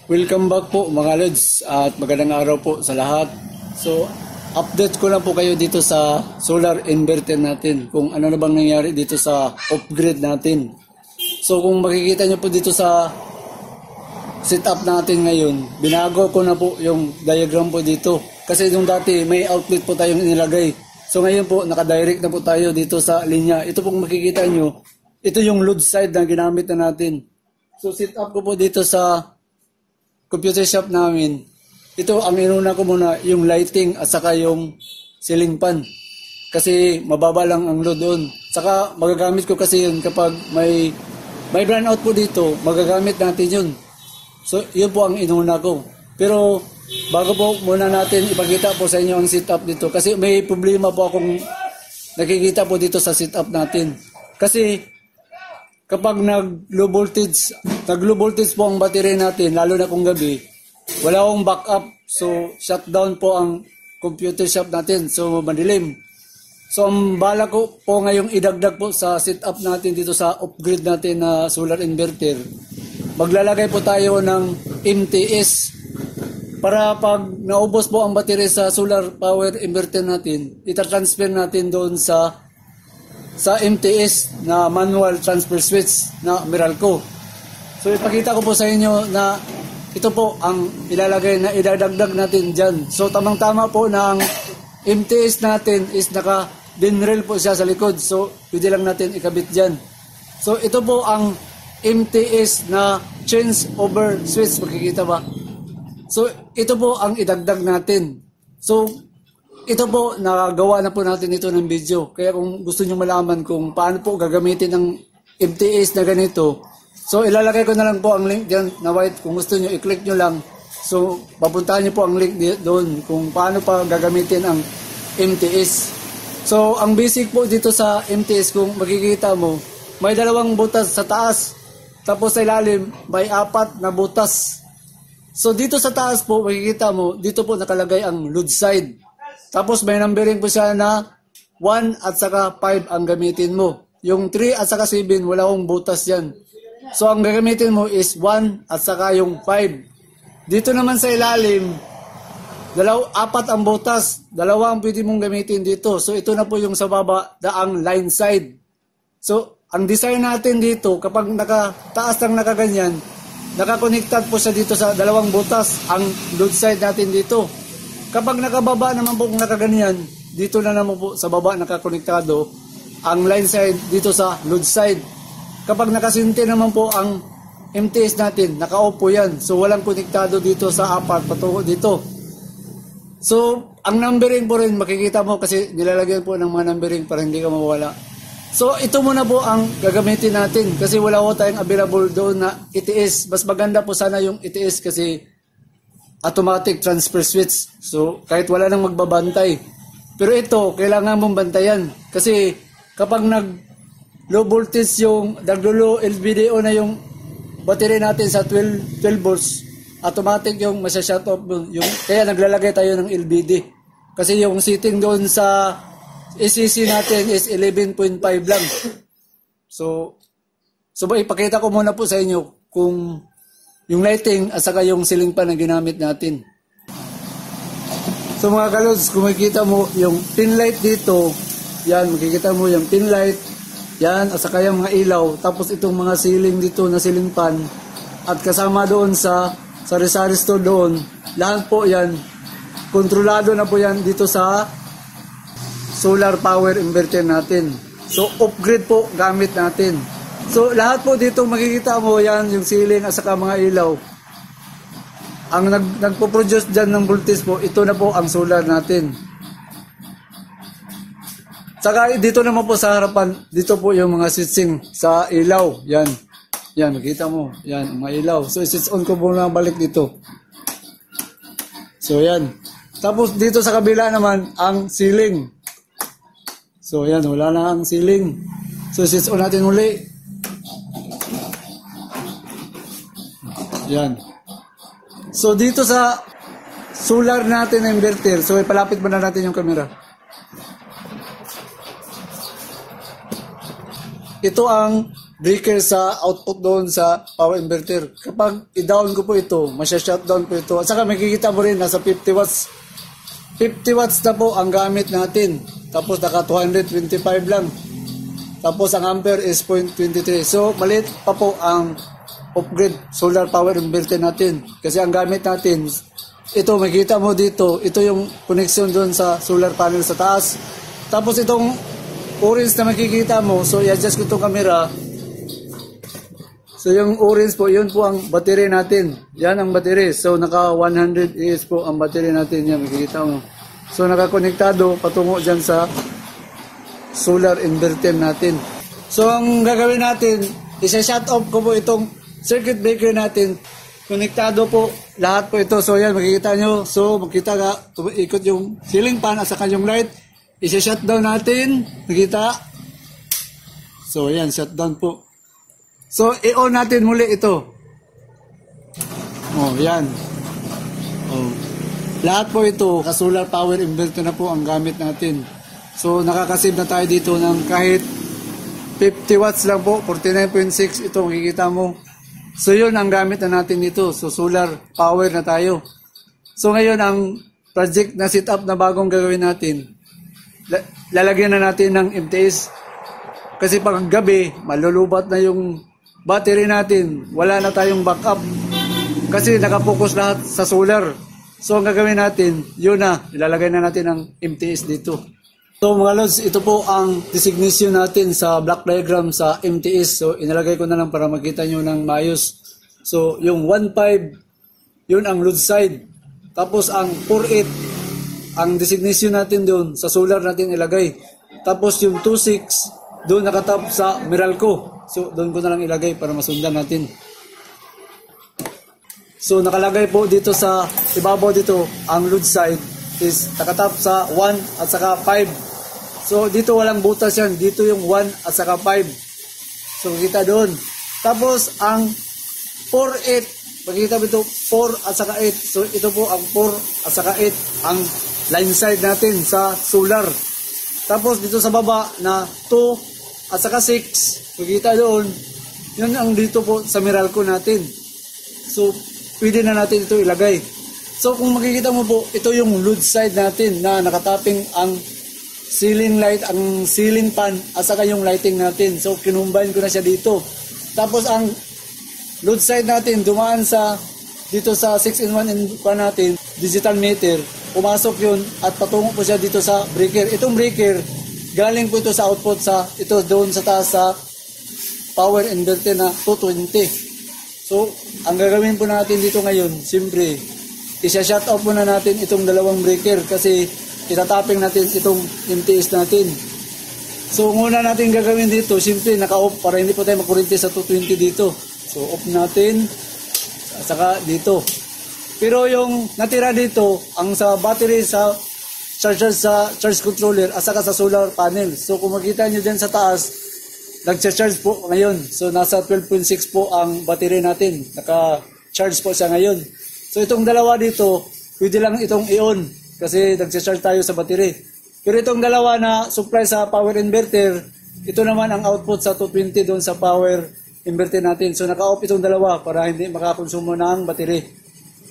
Welcome back po mga Lods at magandang araw po sa lahat. So, update ko lang po kayo dito sa solar inverter natin kung ano na bang nangyari dito sa off-grid natin. So, kung makikita nyo po dito sa setup natin ngayon, binago ko na po yung diagram po dito. Kasi yung dati may outlet po tayong inilagay. So, ngayon po nakadirect na po tayo dito sa linya. Ito pong makikita nyo, ito yung load side na ginamit na natin. So, setup ko po dito sa computer shop namin. Ito ang inuna ko muna, yung lighting at saka yung ceiling fan. Kasi mababa lang ang load doon. Saka magagamit ko kasi yun kapag may brownout po dito, magagamit natin yun. So yun po ang inuna ko. Pero bago po muna natin ipakita po sa inyo ang setup dito. Kasi may problema po akong nakikita po dito sa setup natin. Kasi kapag nag-low voltage po ang battery natin, lalo na kung gabi, wala akong backup. So, shutdown po ang computer shop natin. So, madilim. So, ang bala ko po ngayong idagdag po sa setup natin dito sa off-grid natin na solar inverter. Maglalagay po tayo ng MTS para pag naubos po ang battery sa solar power inverter natin, itatransfer natin doon sa MTS na manual transfer switch na Meralco. So ipakita ko po sa inyo na ito po ang ilalagay na idadagdag natin dyan. So tamang-tama po na ang MTS natin is naka-dinrail po siya sa likod. So pwede lang natin ikabit dyan. So ito po ang MTS na change over switch. Makikita ba? So ito po ang idagdag natin. So ito po, nagawa na po natin ito ng video. Kaya kung gusto nyo malaman kung paano po gagamitin ang MTS na ganito, so ilalagay ko na lang po ang link dyan na white. Kung gusto nyo, i-click nyo lang. So, papuntahan nyo po ang link doon kung paano pa gagamitin ang MTS. So, ang basic po dito sa MTS, kung makikita mo, may dalawang butas sa taas. Tapos sa ilalim, may 4 na butas. So, dito sa taas po, makikita mo, dito po nakalagay ang load side. Tapos may numbering po siya na 1 at saka 5 ang gamitin mo. Yung 3 at saka 7, wala akong butas yan. So ang gagamitin mo is 1 at saka yung 5. Dito naman sa ilalim, 4 ang butas. 2 ang pwede mong gamitin dito. So ito na po yung sa baba, daang line side. So ang design natin dito, kapag nakataas lang nakaganyan, nakakonektad po siya dito sa 2 butas, ang load side natin dito. Kapag nakababa naman po kung nakaganyan, dito na naman po sa baba nakakonektado ang line side dito sa load side. Kapag nakasinti naman po ang MTS natin, naka-off po yan. So walang konektado dito sa 4 patungo dito. So ang numbering po rin makikita mo kasi nilalagyan po ng mga numbering para hindi ka mawala. So ito muna po ang gagamitin natin kasi wala po tayong available doon na ETS. Mas maganda po sana yung ETS kasi automatic transfer switch. So, kahit wala nang magbabantay. Pero ito, kailangan mong bantayan. Kasi, kapag nag-low voltage yung, nag-low LVDO na yung battery natin sa 12 volts, automatic yung masya-shut off. Kaya naglalagay tayo ng LVD. Kasi yung setting doon sa ECC natin is 11.5 lang. So ipakita ko muna po sa inyo kung yung lighting at saka yung ceiling fan na ginamit natin. So mga kalods, kung makikita mo yung pin light dito, yan, makikita mo yung pin light, yan, at saka yung mga ilaw, tapos itong mga ceiling dito na ceiling fan, at kasama doon sa resistor doon, lahat po yan, kontrolado na po yan dito sa solar power inverter natin. So off-grid po gamit natin. So, lahat po dito makikita mo yan, yung ceiling at saka mga ilaw. Ang nagpo-produce dyan ng voltage po, ito na po ang solar natin. Saka dito naman po sa harapan, dito po yung mga switching sa ilaw. Yan. Yan, makita mo. Yan, mga ilaw. So, switch on ko muna balik dito. So, yan. Tapos dito sa kabila naman, ang ceiling. So, yan, wala na ang ceiling. So, switch on natin uli. Yan. So dito sa solar natin na inverter, so ipalapit muna natin yung camera. Ito ang breaker sa output doon sa power inverter. Kapag i-down ko po ito, masya-shutdown po ito. At saka makikita mo rin nasa 50 watts. 50 watts na po ang gamit natin. Tapos naka 225 lang. Tapos ang ampere is 0.23. So maliit pa po ang off-grid solar power inverter natin. Kasi ang gamit natin, ito makikita mo dito, ito yung connection doon sa solar panel sa taas. Tapos itong orange na makikita mo, so i-adjust ko itong camera. So yung orange po, yun po ang battery natin. Yan ang battery. So naka 100 AH po ang battery natin. Yan makikita mo. So nakakonektado patungo dyan sa solar inverter natin. So ang gagawin natin, isa-shut off ko po itong circuit breaker natin. Konektado po lahat po ito. So yan makikita nyo. So makita ka, ikot yung ceiling fan at saka yung light. Isa-shutdown natin. Nakita? So yan, shutdown po. So i-on natin muli ito. Oh, yan. Oh. Lahat po ito, solar power inverter na po ang gamit natin. So nakakasave na tayo dito ng kahit 50 watts lang po, 49.6 ito makikita mo. So yun ang gamit na natin dito. So solar power na tayo. So ngayon ang project na setup na bagong gagawin natin, lalagyan na natin ng MTS. Kasi pag gabi, malulubat na yung battery natin. Wala na tayong backup. Kasi nakapokus lahat sa solar. So ang gagawin natin, yun na, ilalagay na natin ang MTS dito. So mga lods, ito po ang designation natin sa block diagram sa MTS. So inalagay ko na lang para makita nyo ng maayos. So yung 1.5, yun ang load side. Tapos ang 4.8, ang designation natin doon sa solar natin ilagay. Tapos yung 2.6, doon nakatap sa Meralco. So doon ko na lang ilagay para masundan natin. So nakalagay po dito sa ibabaw dito, ang load side is nakatap sa 1 at saka 5. So dito walang butas yan, dito yung 1 at saka 5. So makita doon. Tapos ang 4.8, makikita mo ito 4 at saka 8. So ito po ang 4 at saka 8 ang line side natin sa solar. Tapos dito sa baba na 2 at saka 6, makikita doon, yun ang dito po sa Meralco natin. So pwede na natin ito ilagay. So kung makikita mo po, ito yung load side natin na nakatapping ang ceiling light, ang ceiling fan at saka yung lighting natin. So kinumbine ko na siya dito. Tapos ang load side natin dumaan sa dito sa 6-in-1 pa natin, digital meter. Pumasok yun at patungo po siya dito sa breaker. Itong breaker, galing po ito sa output sa ito doon sa taas sa power inverter na 220. So, ang gagawin po natin dito ngayon, siyempre, isa-shut off muna natin itong dalawang breaker kasi itatapping natin itong MTS natin. So, muna natin gagawin dito, siyempre, naka-off para hindi po tayo makuryente sa 220 dito. So, off natin, saka dito. Pero yung natira dito, ang sa battery sa charger sa charge controller at saka sa solar panel. So, kung makita nyo dyan sa taas, nag-charge po ngayon. So, nasa 12.6 po ang battery natin. Naka-charge po siya ngayon. So, itong dalawa dito, pwede lang itong i-on kasi nag-charge tayo sa battery. Pero itong dalawa na supply sa power inverter, ito naman ang output sa 220 doon sa power inverter natin. So, naka-off itong dalawa para hindi makakonsumo ng battery.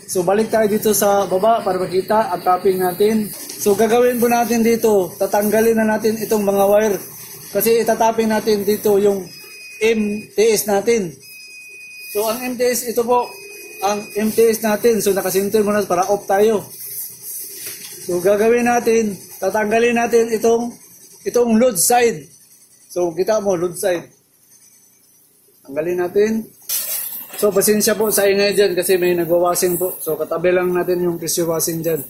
So, balik tayo dito sa baba para makita ang tapping natin. So, gagawin po natin dito, tatanggalin na natin itong mga wire. Kasi itatapin natin dito yung MTS natin. So, ang MTS, ito po, ang MTS natin. So, nakasinter muna para off tayo. So, gagawin natin, tatanggalin natin itong load side. So, kita mo, load side. Tanggalin natin. So, pasensya po sa ingay dyan kasi may nagwawashing po. So, katabi lang natin yung pressure washing dyan.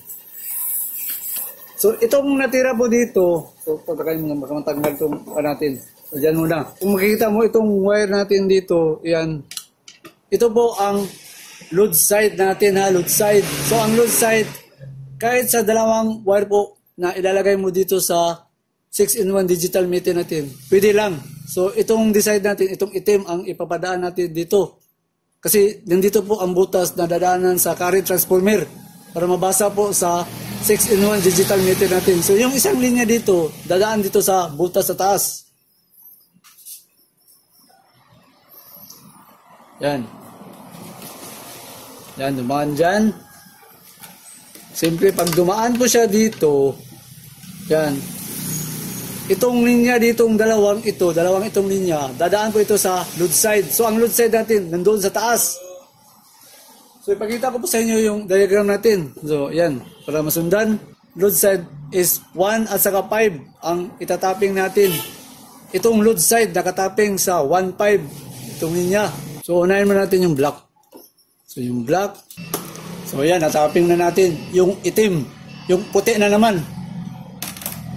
So, itong natira po dito, so, pagkakain mo, baka matanggal itong natin. So, dyan muna. Kung makikita mo itong wire natin dito, yan. Ito po ang load side natin ha, load side. So, ang load side, kahit sa dalawang wire po na ilalagay mo dito sa 6-in-1 digital meter natin, pwede lang. So, itong decide natin, itong itim ang ipapadaan natin dito. Kasi, nandito po ang butas na dadaanan sa current transformer para mabasa po sa 6-in-1 digital meter natin. So, yung isang linya dito, dadaan dito sa butas sa taas. Yan. Yan, dumaan dyan. Siyempre, pag dumaan po siya dito, yan. Itong linya ditong dalawang itong linya, dadaan po ito sa load side. So, ang load side natin, nandoon sa taas. So, ipakita ko po sa inyo yung diagram natin. So, yan. Para masundan, load side is 1 at saka 5 ang itatapping natin. Itong load side, nakatapping sa 1.5. Itong linya. So, unahin mo natin yung black. So, yung black. So, yan, natapping na natin. Yung itim. Yung puti na naman.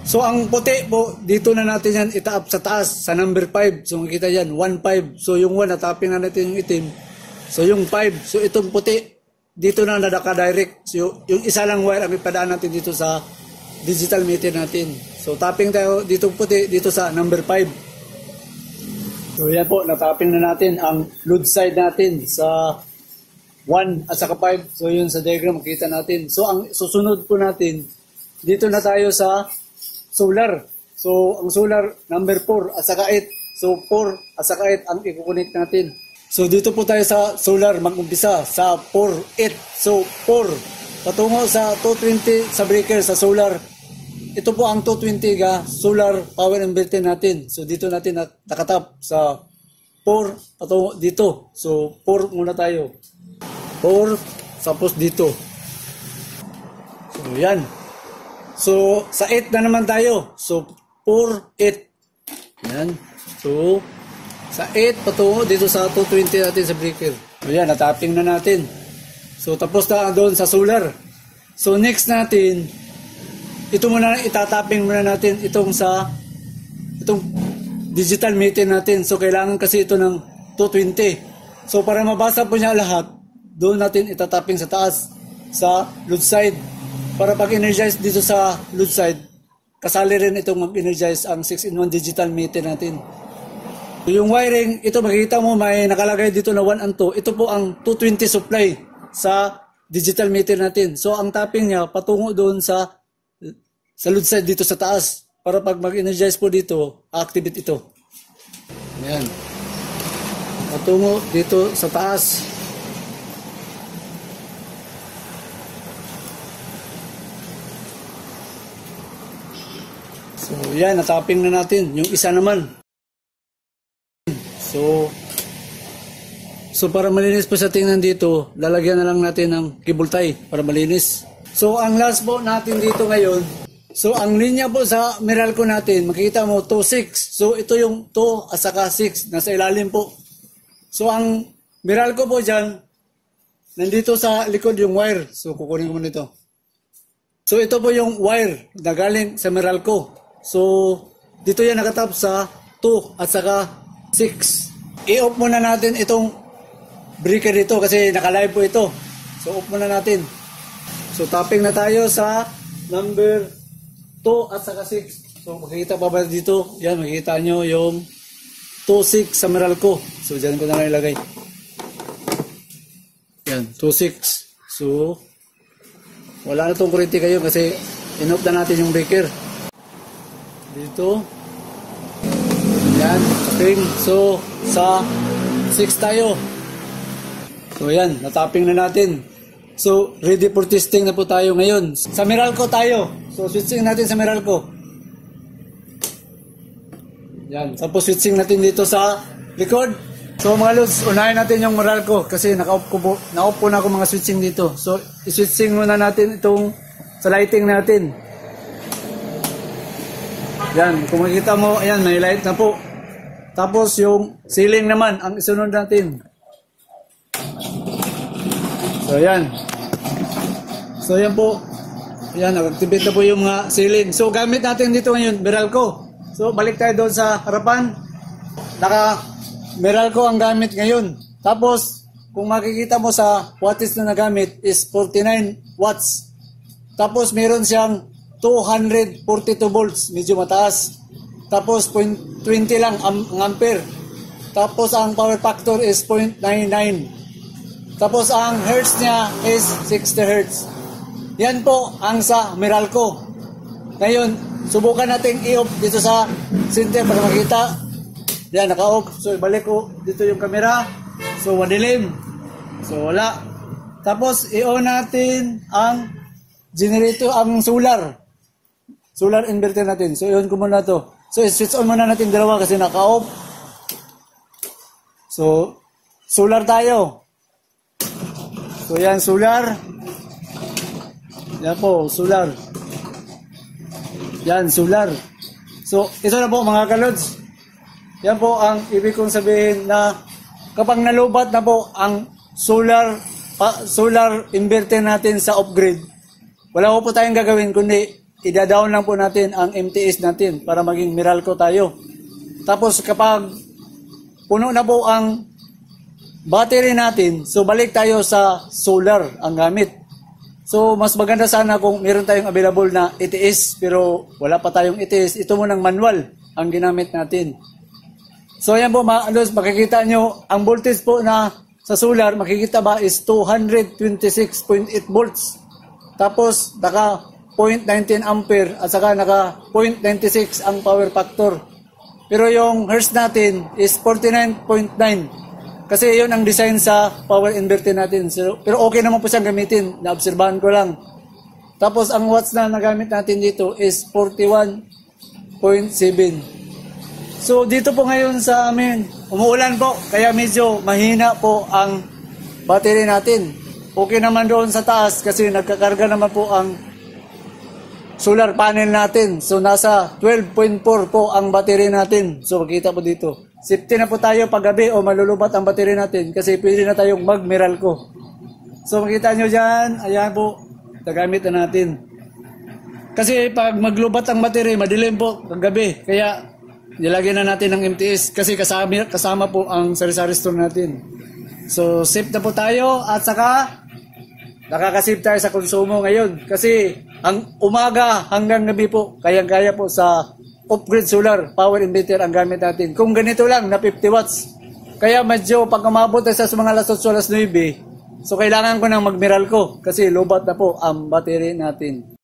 So, ang puti po, dito na natin yan itaap sa taas, sa number 5. So, makikita yan, 1.5. So, yung 1, natapping na natin yung itim. So, yung 5. So, itong puti, dito na naka-direct. So, yung isa lang wire ang ipadaan natin dito sa digital meter natin. So, tapping tayo dito puti, dito sa number 5. So, yan po, natapping na natin ang load side natin sa 1 at saka 5. So, yun sa diagram, makita natin. So, ang susunod po natin, dito na tayo sa solar. So, ang solar, number 4 at saka 8. So, 4 at saka 8 ang i-connect natin. So, dito po tayo sa solar, mag-umpisa sa 4, 8. So, 4, patungo sa 220 sa breaker, sa solar. Ito po ang 220 ga solar power inverter natin. So, dito natin nakatap sa 4, patungo dito. So, 4 muna tayo. 4, tapos dito. So, yan. So, sa 8 na naman tayo. So, 4, 8. Yan. So, sa 8 patungo dito sa 220 natin sa breaker. So, yan. Natapping na natin. So, tapos na doon sa solar. So, next natin, ito muna, itatapping muna natin itong digital meter natin. So, kailangan kasi ito ng 220. So, para mabasa po niya lahat, doon natin itatapping sa taas, sa load side. Para pag-energize dito sa load side, kasali rin itong mag-energize ang 6-in-1 digital meter natin. So, yung wiring, ito makikita mo may nakalagay dito na 1 and 2. Ito po ang 220 supply sa digital meter natin. So, ang tapping niya patungo doon sa load side dito sa taas. Para pag mag-energize po dito, activate ito. Ayan. Patungo dito sa taas. So, yan, natapping na natin. Yung isa naman. So para malinis po sa tingnan dito, lalagyan na lang natin ng cable tie para malinis. So, ang last po natin dito ngayon, so, ang linya po sa Meralco natin, makikita mo, 2.6. So, ito yung 2 at saka 6, nasa ilalim po. So, ang Meralco po dyan, nandito sa likod yung wire. So, kukunin ko muna ito. So, ito po yung wire na galing sa Meralco. So, dito yan nakatap sa 2 at saka 6. I-off muna natin itong breaker dito kasi nakalive po ito. So, off muna natin. So, tapping na tayo sa number 2 at saka 6. So, makikita pa ba dito? Yan, makikita nyo yung 2.6 sa Meralco. So, dyan ko na lang ilagay. Yan, 2.6. So, wala na itong kurente kayo kasi in-off na natin yung breaker. Dito. Yan, tapping. So, sa 6 tayo. So, yan, natapping na natin. So, ready for testing na po tayo ngayon. Sa Meralco tayo. So, switching natin sa Meralco. Yan. Tapos, switching natin dito sa likod. So, mga lods, unahin natin yung Meralco kasi na-off po na ako mga switching dito. So, i-switching muna natin itong sa lighting natin. Yan. Kung makikita mo, ayan, may light na po. Tapos, yung ceiling naman, ang isunod natin. So, yan. So, yan po. Yan, nag-activate na po yung mga ceiling. So, gamit natin dito ngayon, Meralco. So, balik tayo doon sa harapan. Meralco ang gamit ngayon. Tapos, kung makikita mo sa wattage na nagamit is 49 watts. Tapos, meron siyang 242 volts. Medyo mataas. Tapos, 0.20 lang ang ampere. Tapos, ang power factor is 0.99. Tapos, ang hertz niya is 60 hertz. Yan po ang sa Meralco. Ngayon, subukan natin i-off dito sa center para makita. Yan, naka-off. So, ibalik ko dito yung camera. So madilim. So wala. Tapos i-on natin ang generator, ang solar. Solar inverter natin. So i-on ko muna to. So i-switch on muna natin dalawa kasi naka-off. So solar tayo. So yan solar. Yan po, solar. Yan, solar. So, ito na po mga kalods. Yan po ang ibig kong sabihin na kapag nalubat na po ang solar inverter natin sa off-grid, wala po tayong gagawin kundi ida-down lang po natin ang MTS natin para maging Meralco tayo. Tapos kapag puno na po ang battery natin, so balik tayo sa solar ang gamit. So, mas maganda sana kung meron tayong available na ETS, pero wala pa tayong ETS. Ito munang manual ang ginamit natin. So, ayan po mga alos, makikita nyo, ang voltage po na sa solar, makikita ba is 226.8 volts. Tapos, naka 0.19 ampere at saka naka 0.96 ang power factor. Pero yung hertz natin is 49.9. Kasi yun ang design sa power inverter natin. So, pero okay naman po siyang gamitin. Naobserbahan ko lang. Tapos ang watts na nagamit natin dito is 41.7. So dito po ngayon sa amin, umuulan po. Kaya medyo mahina po ang battery natin. Okay naman doon sa taas kasi nagkakarga naman po ang solar panel natin. So nasa 12.4 po ang battery natin. So makita po dito. Safety na po tayo pag gabi o malulubat ang battery natin kasi pwede na tayong mag-Meralco. So makita nyo dyan, ayan po, nagamit na natin. Kasi pag maglubat ang battery, madilim po pag gabi. Kaya nilagyan na natin ng MTS kasi kasama po ang sari-sari store natin. So safe na po tayo at saka nakakasave tayo sa konsumo ngayon. Kasi ang umaga hanggang gabi po, kayang-kaya po sa off-grid solar power inverter ang gamit natin. Kung ganito lang na 50 watts. Kaya medyo pag umabot tayo sa mga alas 8, alas 9, so kailangan ko nang mag-Meralco kasi lobat na po ang battery natin.